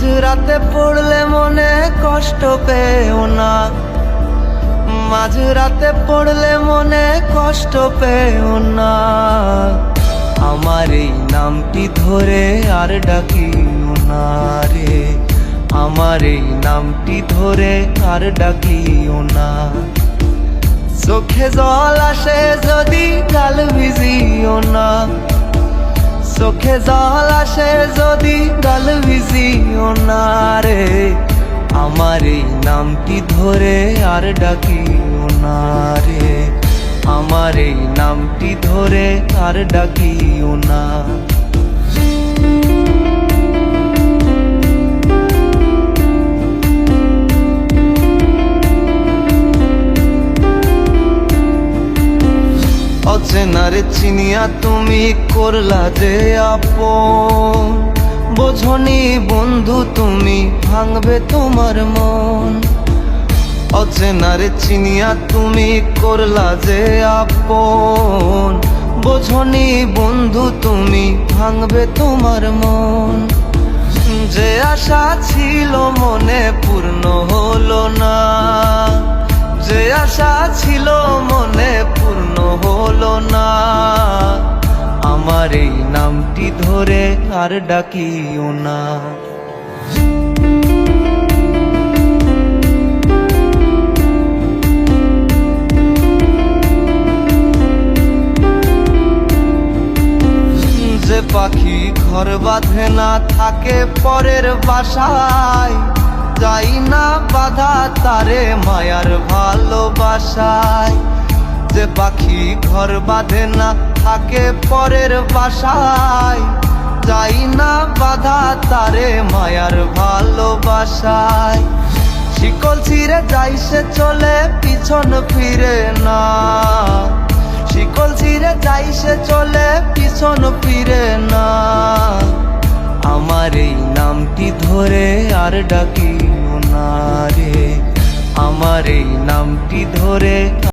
মাঝরাতে পড়লে মনে কষ্ট পেও না, মাঝরাতে পড়লে মনে কষ্ট পেও না। আমার এই নামটি ধরে আর ডাকিও না রে, আমার এই নামটি ধরে আর ডাকিও না। চোখে জল আসে যদি গাল ভিজিও না, চোখে জল আসে যদি গাল ভিজিও না রে। আমার এই নামটি ধরে আর ডাকিও না রে, আমার এই নামটি ধরে আর ডাকিও না। অচেনারে চিনিয়া তুমি করলা যে আপন, বোঝনি বন্ধু তুমি ভাঙবে তোমার মন। অচেনারে চিনিয়া তুমি করলা যে আপন, বোঝনি বন্ধু তুমি ভাঙবে তোমার মন। যে আশা ছিল মনে পূর্ণ হলো না, যে আশা ছিল মনে পূর্ণ হলো না। আমার এই নামটি ধরে আর ডাকিও না। যে পাখি ঘর বাঁধে না থাকে পরের বাসায়, যাই না বাধা তারে মায়ার ভালোবাসায়। যে পাখি ঘর বাঁধে না থাকে পরের বাসায়, যাই না বাধা তারে মায়ার ভালোবাসায়। শিকল ছিঁড়ে যাই সে চলে পিছন ফিরে না, শিকল ছিঁড়ে যাই সে চলে পিছন ফিরে না। আমার এই নামটি ধরে আর ডাকিও না রে, আমার এই নামটি ধরে